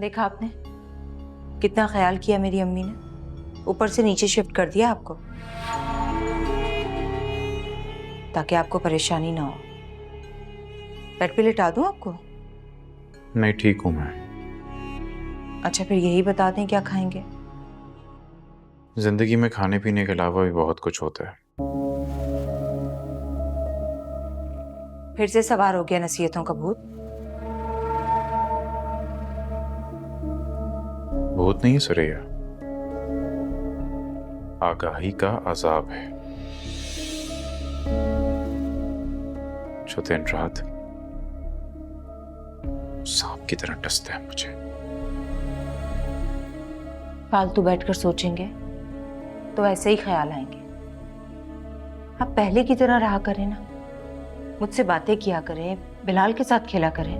देखा आपने कितना ख्याल किया मेरी अम्मी ने, ऊपर से नीचे शिफ्ट कर दिया आपको ताकि आपको परेशानी ना हो। बेड पे लिटा दूं आपको? नहीं, ठीक हूं मैं। अच्छा फिर यही बता दें क्या खाएंगे? जिंदगी में खाने पीने के अलावा भी बहुत कुछ होता है। फिर से सवार हो गया नसीहतों का भूत? भूत नहीं सुरैया, आगाही का अजाब है जो दिन रात सांप की तरह डसता है मुझे। फालतू बैठकर सोचेंगे तो ऐसे ही ख्याल आएंगे। आप पहले की तरह रहा करें ना, मुझसे बातें किया करें, बिलाल के साथ खेला करें।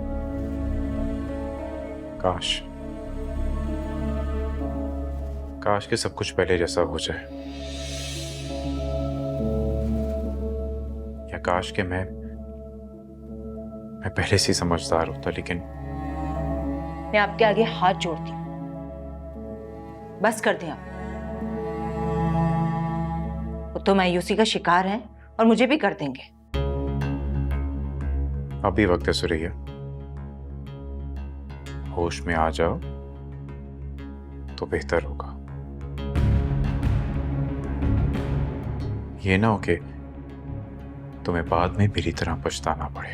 काश काश के सब कुछ पहले जैसा हो जाए, या काश के मैं पहले से ही समझदार होता। लेकिन मैं आपके आगे हाथ जोड़ती हूँ, बस कर दें आप। वो तो मायूसी का शिकार हैं और मुझे भी कर देंगे। अभी वक्त है सुरैया, होश में आ जाओ तो बेहतर होगा। ये ना हो कि तुम्हें बाद में मेरी तरह पछताना पड़े।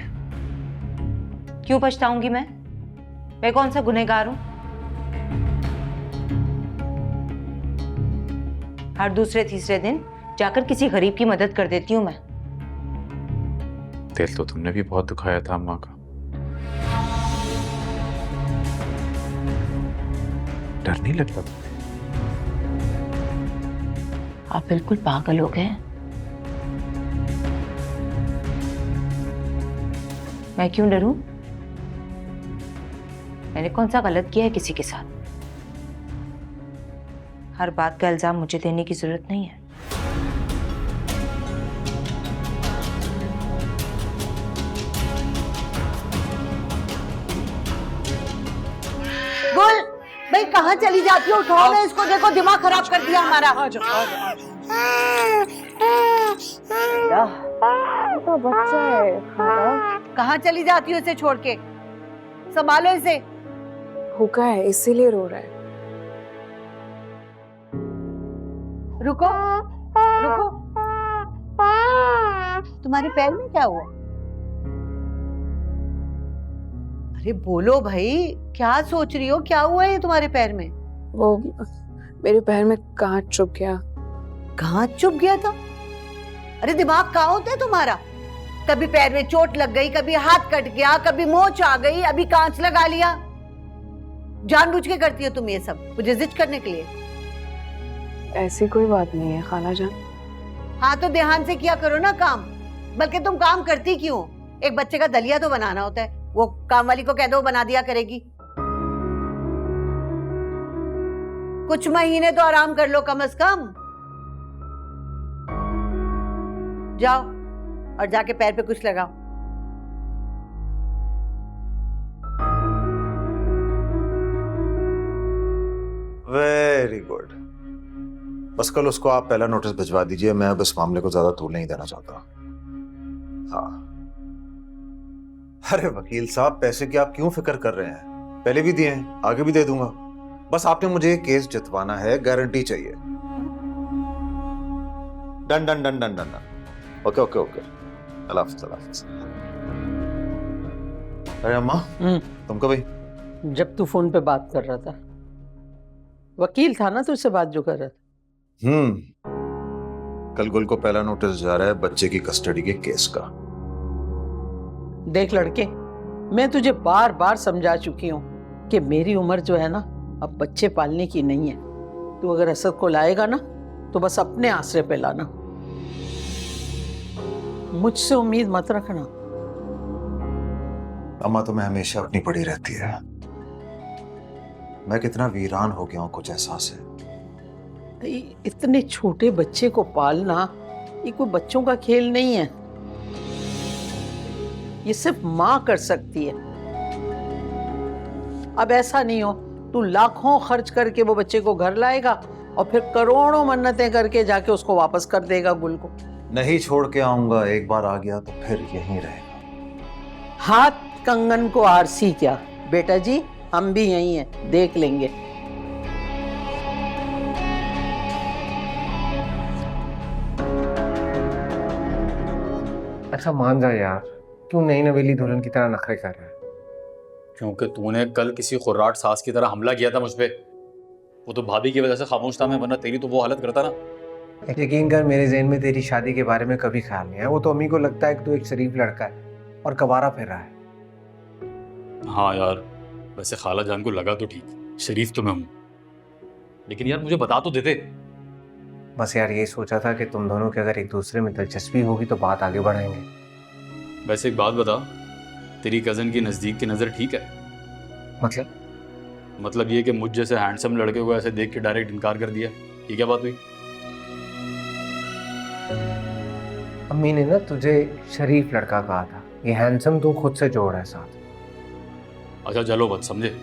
क्यों पछताऊंगी मैं कौन सा गुनहगार हूं? हर दूसरे तीसरे दिन जाकर किसी गरीब की मदद कर देती हूं मैं। दिल तो तुमने भी बहुत दुखाया था अम्मा का। डर नहीं लगता तुम्हें? आप बिल्कुल पागल हो गए। मैं क्यों डरूं? मैंने कौन सा गलत किया है किसी के साथ? हर बात का इल्जाम मुझे देने की जरूरत नहीं है। गुल, भाई कहाँ चली जाती हो? उठाओ ना इसको, देखो दिमाग खराब कर दिया हमारा। तो बच्चा है। कहाँ चली जाती हो इसे छोड़ के? संभालो इसे। भूखा है इसीलिए रो रहा है। रुको रुको, तुम्हारे पैर में क्या हुआ? अरे बोलो भाई, क्या सोच रही हो? क्या हुआ है तुम्हारे पैर में? वो मेरे पैर में कांच चुभ गया। कांच चुभ गया था? अरे दिमाग कहाँ होता है तुम्हारा? कभी पैर में चोट लग गई, कभी हाथ कट गया, कभी मोच आ गई, अभी कांच लगा लिया। जानबूझ के करती हो तुम ये सब, मुझे जिद करने के लिए? ऐसी कोई बात नहीं है खाला जान। हाँ तो ध्यान से किया करो ना काम। बल्कि तुम काम करती क्यों? एक बच्चे का दलिया तो बनाना होता है, वो काम वाली को कह दो बना दिया करेगी। कुछ महीने तो आराम कर लो कम से कम। जाओ और जाके पैर पे कुछ लगाओ। Very good. बस कल उसको आप पहला नोटिस भिजवा दीजिए, मैं अब इस मामले को ज्यादा तूल नहीं देना चाहता। हाँ। अरे वकील साहब, पैसे की आप क्यों फिक्र कर रहे हैं? पहले भी दिए हैं, आगे भी दे दूंगा। बस आपने मुझे ये केस जितवाना है, गारंटी चाहिए। Done done done done done. Okay okay okay, अल्लाह हाफिज़ अल्लाह हाफिज़। अरे अम्मा, तुम कब आई? जब तू फोन पे बात कर रहा था। वकील था ना तुझसे बात जो कर रहा था। कल गुल को पहला नोटिस जा रहा है बच्चे की कस्टडी के केस का। देख लड़के, मैं तुझे बार बार समझा चुकी हूँ कि मेरी उम्र जो है ना अब बच्चे पालने की नहीं है। तू अगर असद को लाएगा ना तो बस अपने आसरे पे लाना, मुझसे उम्मीद मत रखना। अम्मा तुम्हें हमेशा अपनी पड़ी रहती है। मैं कितना वीरान हो गया हूं, कुछ एहसास है? इतने छोटे बच्चे को पालना ये कोई बच्चों का खेल नहीं है। ये सिर्फ माँ कर सकती है। अब ऐसा नहीं हो तू लाखों खर्च करके वो बच्चे को घर लाएगा और फिर करोड़ों मन्नतें करके जाके उसको वापस कर देगा गुल को। नहीं छोड़ के आऊंगा, एक बार आ गया तो फिर यहीं रहेगा। हाथ कंगन को आरसी क्या बेटा जी, हम भी यहीं हैं, देख लेंगे। अच्छा मान जा यार, क्यों नई नवेली दुल्हन की तरह नखरे कर रहा है? क्योंकि तूने कल किसी खुर्राट सास की तरह हमला किया था मुझ पे। वो तो भाभी की वजह से खामोश था मैं, वरना तेरी तो वो हालत करता ना। यकीन कर, मेरे ज़हन में तेरी शादी के बारे में कभी ख्याल नहीं है। वो तो अम्मी को लगता है कि तू एक शरीफ लड़का है और कवारा फिर रहा है। हाँ यार, वैसे खाला जान को लगा तो ठीक, शरीफ तो मैं हूँ, लेकिन यार मुझे बता तो देते। बस यार यही सोचा था कि तुम दोनों की अगर एक दूसरे में दिलचस्पी होगी तो बात आगे बढ़ाएंगे। वैसे एक बात बता, तेरी कजन की नज़दीक की नज़र ठीक है? मतलब ये कि मुझ जैसे हैंडसम लड़के को ऐसे देख के डायरेक्ट इनकार कर दिया, ये क्या बात हुई? अम्मी ने ना तुझे शरीफ लड़का कहा था, ये हैंडसम तू खुद से जोड़ है साथ। अच्छा चलो मत समझे,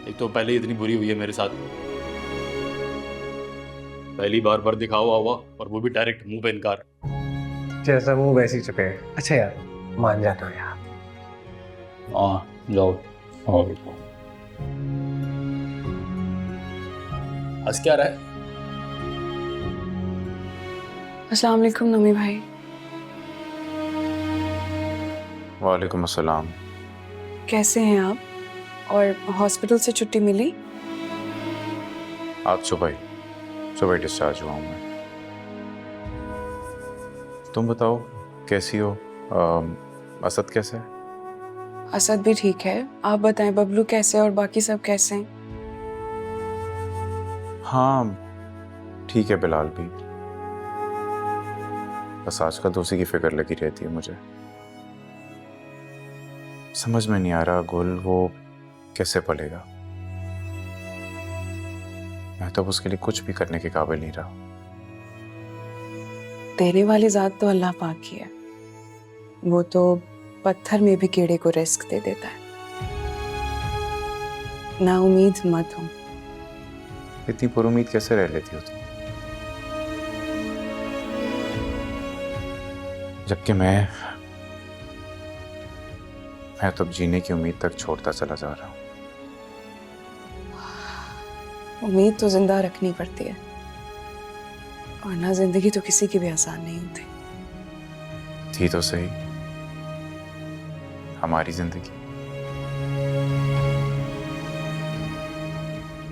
एक तो पहले ही इतनी बुरी हुई है मेरे साथ, पहली बार पर दिखा हुआ और वो भी डायरेक्ट मुंह पे इनकार। जैसा मुंह वैसी चुके। अच्छा यार मान जाता यार। हाँ जाओ। हंस क्या रहा है? अस्सलाम वालेकुम नमी भाई। वालेकुम अस्सलाम। कैसे हैं आप? और हॉस्पिटल से छुट्टी मिली? आज सुबह डिस्चार्ज हुआ हूँ मैं। तुम बताओ कैसी हो? असद कैसा है? असद भी ठीक है। आप बताएं बबलू कैसे और बाकी सब कैसे हैं? हाँ ठीक है, बिलाल भी। बस आजकल तो उसी की फिक्र लगी रहती है मुझे। समझ में नहीं आ रहा गुल वो कैसे पलेगा। मैं तो उसके लिए कुछ भी करने के काबिल नहीं रहा। देने वाली जात तो अल्लाह पाक ही है, वो तो पत्थर में भी कीड़े को रिस्क दे देता है। ना उम्मीद मत हो। इतनी पुरुमीद कैसे रह लेती हो तुम? जबकि मैं तो अब जीने की उम्मीद तक छोड़ता चला जा रहा हूँ। उम्मीद तो जिंदा रखनी पड़ती है, वरना जिंदगी तो किसी की भी आसान नहीं होती। थी तो सही हमारी जिंदगी,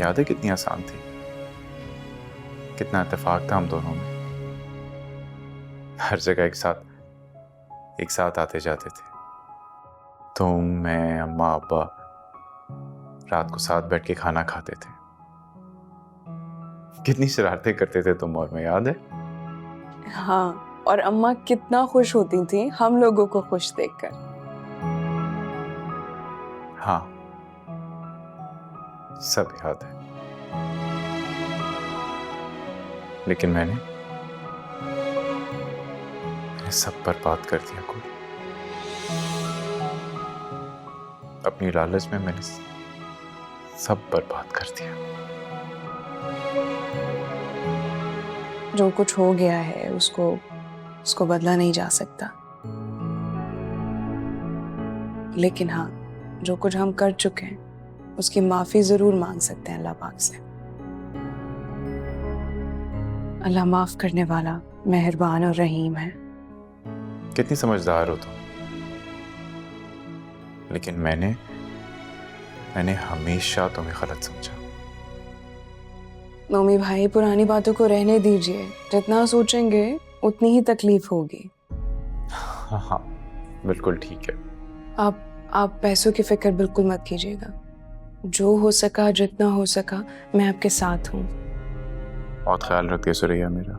याद है कितनी आसान थी, कितना इत्तेफाक था हम दोनों में। हर जगह एक साथ आते जाते थे। तुम, मैं, अम्मा, अब्बा रात को साथ बैठ के खाना खाते थे। कितनी शरारतें करते थे तुम और मैं, याद है? हाँ, और अम्मा कितना खुश होती थी हम लोगों को खुश देखकर। हाँ सब याद है। लेकिन मैंने सब बर्बाद कर दिया कुल। अपनी लालच में मैंने सब बर्बाद कर दिया। जो कुछ हो गया है उसको बदला नहीं जा सकता, लेकिन हाँ जो कुछ हम कर चुके हैं उसकी माफी जरूर मांग सकते हैं अल्लाह पाक से। अल्लाह माफ करने वाला, मेहरबान और रहीम है। कितनी समझदार हो तुम। लेकिन मैंने हमेशा तुम्हें गलत समझा। मम्मी भाई पुरानी बातों को रहने दीजिए, जितना सोचेंगे उतनी ही तकलीफ होगी। हाँ बिल्कुल ठीक है। आप पैसों की फिक्र बिल्कुल मत कीजिएगा। जो हो सका, जितना हो सका, मैं आपके साथ हूँ। बहुत ख्याल रखती है सुरैया मेरा।